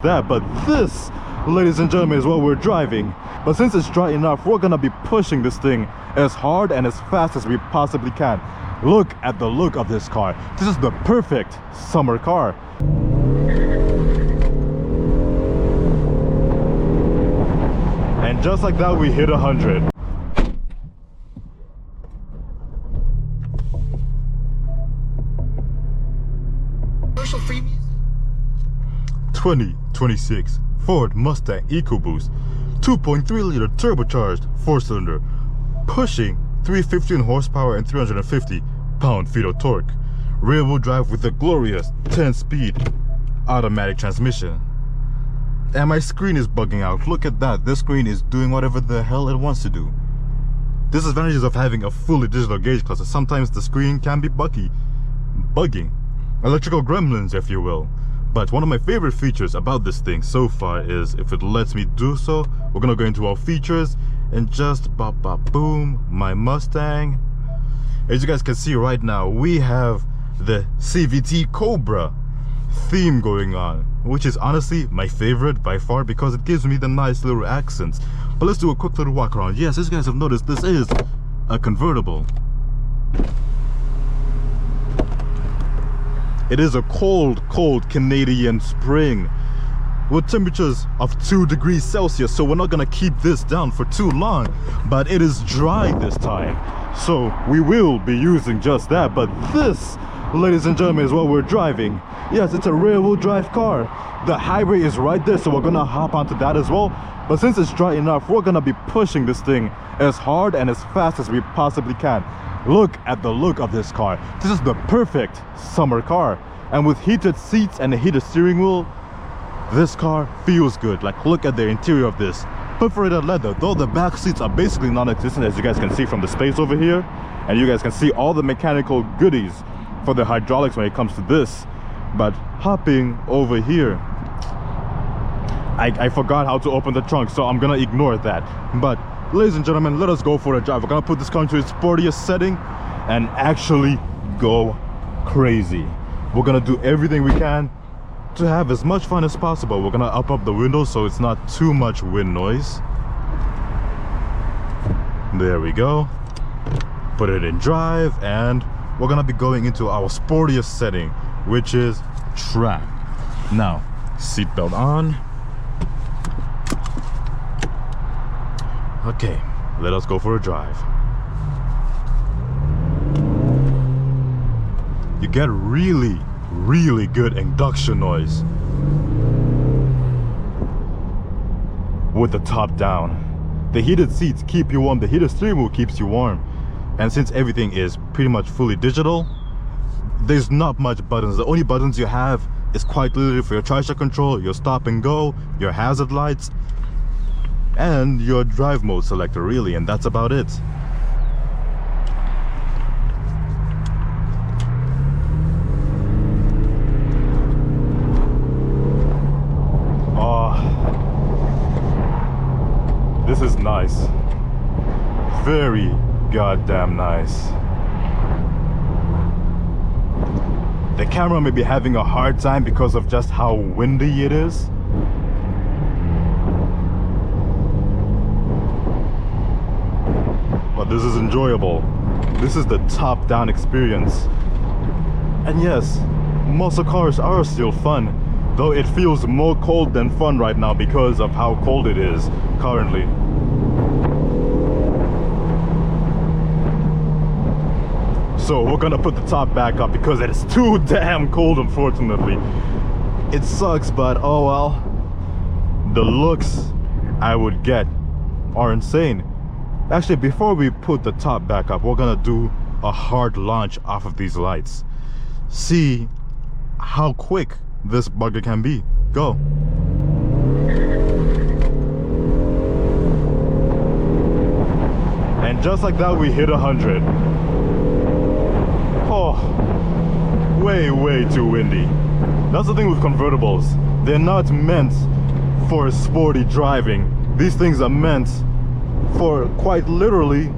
that, but this, ladies and gentlemen, is what we're driving. But since it's dry enough, we're gonna be pushing this thing as hard and as fast as we possibly can. Look at the look of this car. This is the perfect summer car. And just like that, we hit 100. Commercial free music. 2026 Ford Mustang EcoBoost 2.3-liter turbocharged 4-cylinder, pushing 315 horsepower and 350 pound-feet of torque. Rear-wheel drive with a glorious 10-speed automatic transmission. And my screen is bugging out. Look at that. This screen is doing whatever the hell it wants to do. Disadvantages of having a fully digital gauge cluster. Sometimes the screen can be bugging. Electrical gremlins, if you will. But one of my favorite features about this thing so far is, if it lets me do so, we're gonna go into our features and just bop bop boom, my Mustang. As you guys can see right now, we have the CVT Cobra theme going on, which is honestly my favorite by far because it gives me the nice little accents. But let's do a quick little walk around. Yes, as you guys have noticed, this is a convertible. It is a cold Canadian spring with temperatures of 2 degrees Celsius, so we're not gonna keep this down for too long, but it is dry this time, so we will be using just that. But this, ladies and gentlemen, is what we're driving. Yes, it's a rear-wheel drive car. The highway is right there, so we're gonna hop onto that as well. But since it's dry enough, we're gonna be pushing this thing as hard and as fast as we possibly can. Look at the look of this car. This is the perfect summer car. And with heated seats and a heated steering wheel, this car feels good. Like, look at the interior of this. Perforated leather, though the back seats are basically non-existent, as you guys can see from the space over here. And you guys can see all the mechanical goodies for the hydraulics when it comes to this. But hopping over here, I forgot how to open the trunk, so I'm gonna ignore that. But ladies and gentlemen, let us go for a drive. We're gonna put this car into its sportiest setting and actually go crazy. We're gonna do everything we can to have as much fun as possible. We're gonna up the windows so it's not too much wind noise. There we go. Put it in drive, and we're gonna be going into our sportiest setting, which is track. Now, seatbelt on. Okay, let us go for a drive. You get really good induction noise with the top down. The heated seats keep you warm, the heated steering wheel keeps you warm. And since everything is pretty much fully digital, there's not much buttons. The only buttons you have is quite literally for your traction control, your stop and go, your hazard lights, and your drive mode selector, really, and that's about it. Oh, this is nice. Very goddamn nice. The camera may be having a hard time because of just how windy it is. But this is enjoyable. This is the top-down experience. And yes, muscle cars are still fun, though it feels more cold than fun right now because of how cold it is currently. So we're gonna put the top back up because it is too damn cold, unfortunately. It sucks, but oh well. The looks I would get are insane. Actually, before we put the top back up, we're gonna do a hard launch off of these lights. See how quick this bugger can be. Go. And just like that, we hit 100. Oh, way too windy. That's the thing with convertibles. They're not meant for sporty driving. These things are meant for quite literally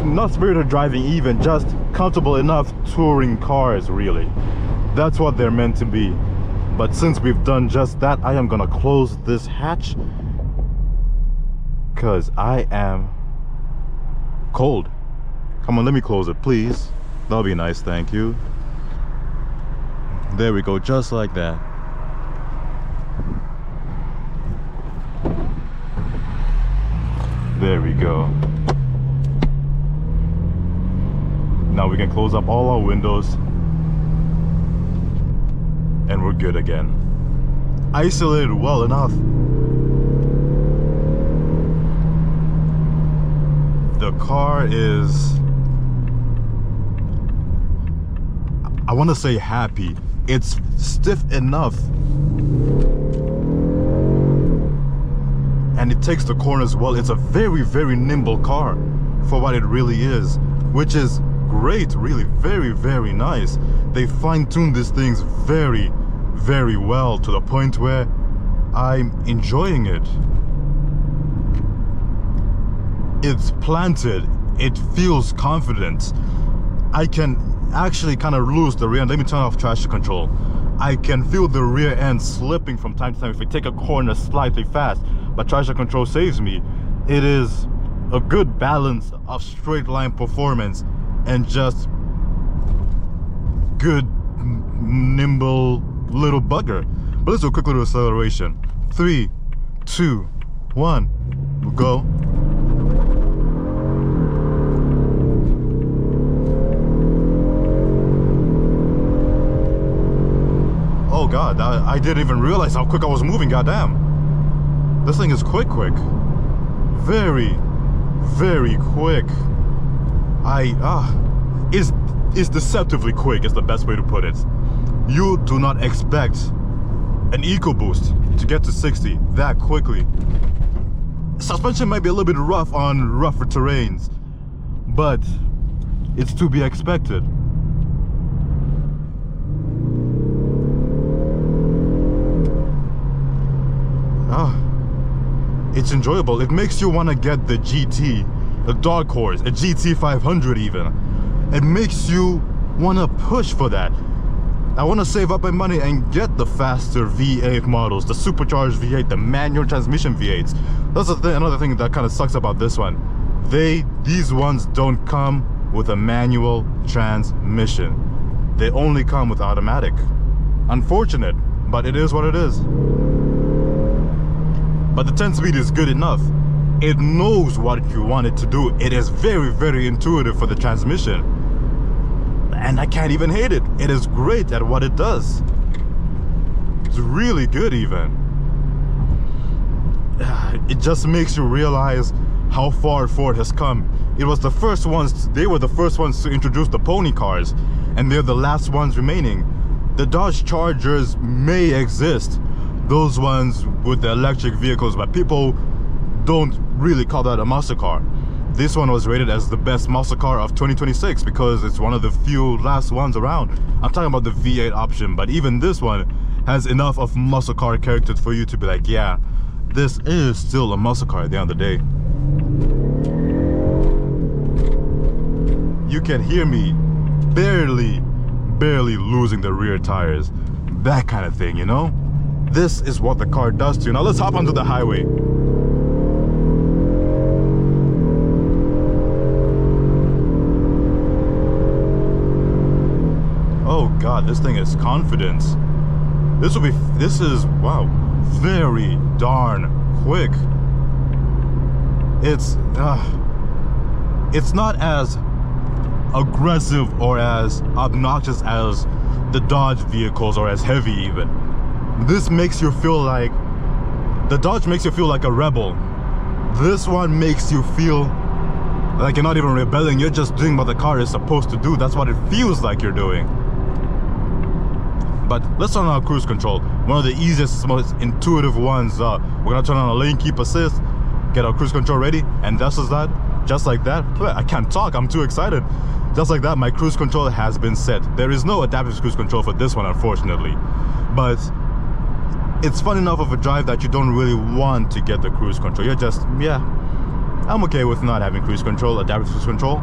not spirited driving, even just comfortable enough touring cars, really. That's what they're meant to be. But since we've done just that, I am gonna close this hatch because I am cold. Come on, let me close it, please. That'll be nice, thank you. There we go, just like that. There we go. Now we can close up all our windows and we're good again. Isolated well enough. The car is, I want to say happy. It's stiff enough and it takes the corners well. It's a very, very nimble car for what it really is, which is great, really, very, very nice. They fine-tuned these things very, very well to the point where I'm enjoying it. It's planted, it feels confident. I can actually kind of lose the rear end. Let me turn off traction control. I can feel the rear end slipping from time to time if I take a corner slightly fast, but traction control saves me. It is a good balance of straight line performance and just good nimble little bugger. But let's do a quick little acceleration. 3, 2, 1, we'll go. Oh god, I didn't even realize how quick I was moving, goddamn. This thing is quick. Very, very quick. It's deceptively quick is the best way to put it. You do not expect an EcoBoost to get to 60 that quickly. Suspension might be a little bit rough on rougher terrains, but it's to be expected. It's enjoyable. It makes you want to get the GT, the dark horse, a GT 500 even. It makes you want to push for that. I want to save up my money and get the faster V8 models, the supercharged V8, the manual transmission V8s. That's another thing that kind of sucks about this one. These ones don't come with a manual transmission. They only come with automatic. Unfortunate, but it is what it is. But the 10-speed is good enough. It knows what you want it to do. It is very, very intuitive for the transmission. And I can't even hate it. It is great at what it does. It's really good even. It just makes you realize how far Ford has come. It was the first ones, they were the first ones to introduce the pony cars, and they're the last ones remaining. The Dodge Chargers may exist, those ones with the electric vehicles, but people don't really call that a muscle car. This one was rated as the best muscle car of 2026 because it's one of the few last ones around. I'm talking about the V8 option, but even this one has enough of muscle car character for you to be like, yeah, this is still a muscle car at the end of the day. You can hear me barely losing the rear tires. That kind of thing, you know? This is what the car does to you. Now let's hop onto the highway. Oh god, this thing is confident. This is, wow, very darn quick. It's not as aggressive or as obnoxious as the Dodge vehicles or as heavy even. This makes you feel like, the Dodge makes you feel like a rebel. This one makes you feel like you're not even rebelling, you're just doing what the car is supposed to do. That's what it feels like you're doing. But let's turn on cruise control. One of the easiest, most intuitive ones. We're gonna turn on a lane keep assist, get our cruise control ready, and just like that, I can't talk, I'm too excited. Just like that, my cruise control has been set. There is no adaptive cruise control for this one, unfortunately. But it's fun enough of a drive that you don't really want to get the cruise control. You're just, yeah, I'm okay with not having cruise control, adaptive cruise control,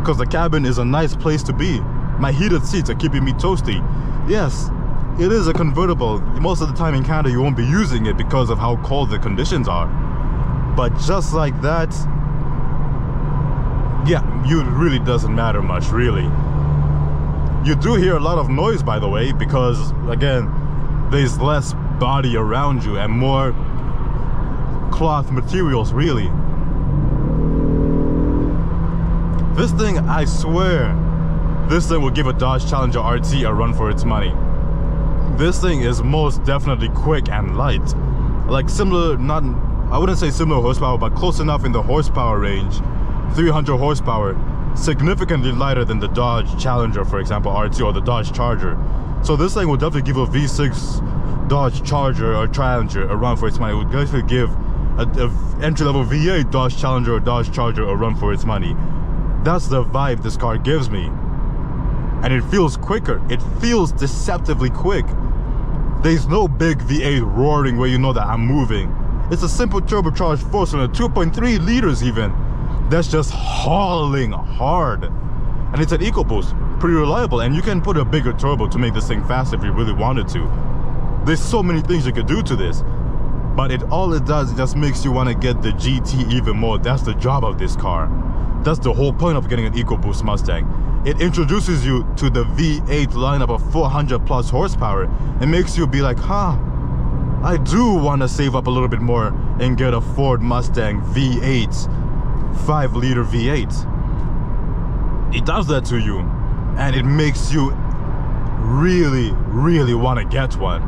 because the cabin is a nice place to be. My heated seats are keeping me toasty. Yes, it is a convertible. Most of the time in Canada you won't be using it because of how cold the conditions are. But just like that, yeah, it really doesn't matter much, really. You do hear a lot of noise, by the way, because again, there's less body around you and more cloth materials, really. This thing, I swear, this thing will give a Dodge Challenger RT a run for its money. This thing is most definitely quick and light. Like similar, not, I wouldn't say similar horsepower, but close enough in the horsepower range. 300 horsepower, significantly lighter than the Dodge Challenger, for example, RT, or the Dodge Charger. So this thing will definitely give a V6 Dodge Charger or Challenger a run for its money. It would definitely give a entry-level V8 Dodge Challenger or Dodge Charger a run for its money. That's the vibe this car gives me. And it feels quicker. It feels deceptively quick. There's no big V8 roaring where you know that I'm moving. It's a simple turbocharged 4-cylinder, 2.3 liters even. That's just hauling hard. And it's an EcoBoost, pretty reliable, and you can put a bigger turbo to make this thing fast if you really wanted to. There's so many things you could do to this. But all it does, it just makes you want to get the GT even more. That's the job of this car. That's the whole point of getting an EcoBoost Mustang. It introduces you to the V8 lineup of 400 plus horsepower. It makes you be like, huh, I do want to save up a little bit more and get a Ford Mustang V8, 5-liter V8. It does that to you, and it makes you really, really want to get one.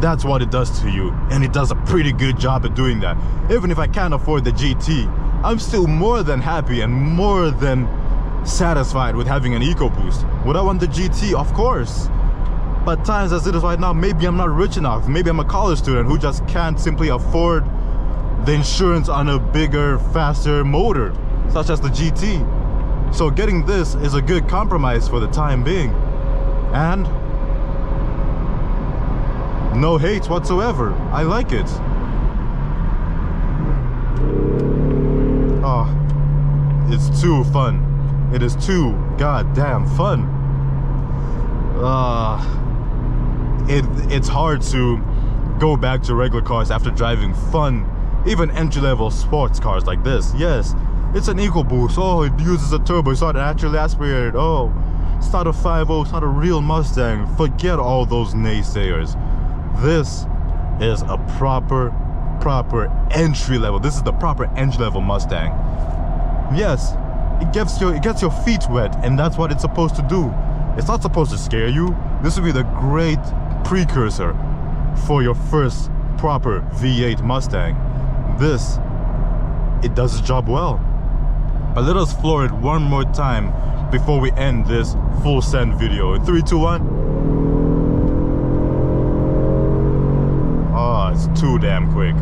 That's what it does to you, and it does a pretty good job at doing that. Even if I can't afford the GT, I'm still more than happy and more than satisfied with having an EcoBoost. Would I want the GT? Of course. But times as it is right now, maybe I'm not rich enough. Maybe I'm a college student who just can't simply afford the insurance on a bigger, faster motor, such as the GT. So getting this is a good compromise for the time being. And no hate whatsoever. I like it. Oh, it's too fun. It is too goddamn fun. It's hard to go back to regular cars after driving fun, even entry-level sports cars like this. Yes, it's an EcoBoost. Oh, it uses a turbo. It's not naturally aspirated. Oh, it's not a 5.0. It's not a real Mustang. Forget all those naysayers. This is a proper entry level. This is the proper entry level Mustang. Yes, it gets your feet wet, and that's what it's supposed to do. It's not supposed to scare you. This will be the great precursor for your first proper V8 Mustang. It does its job well. But let us floor it one more time before we end this full send video. In 3, 2, 1. Oh, it's too damn quick.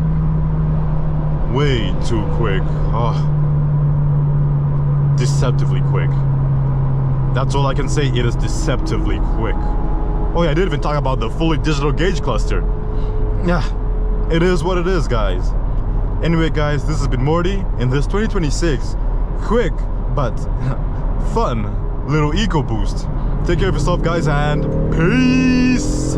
Way too quick. Oh, deceptively quick. That's all I can say. It is deceptively quick. Oh yeah, I didn't even talk about the fully digital gauge cluster. Yeah, it is what it is, guys. Anyway, guys, this has been Morty in this 2026 quick but fun little EcoBoost. Take care of yourself, guys, and peace.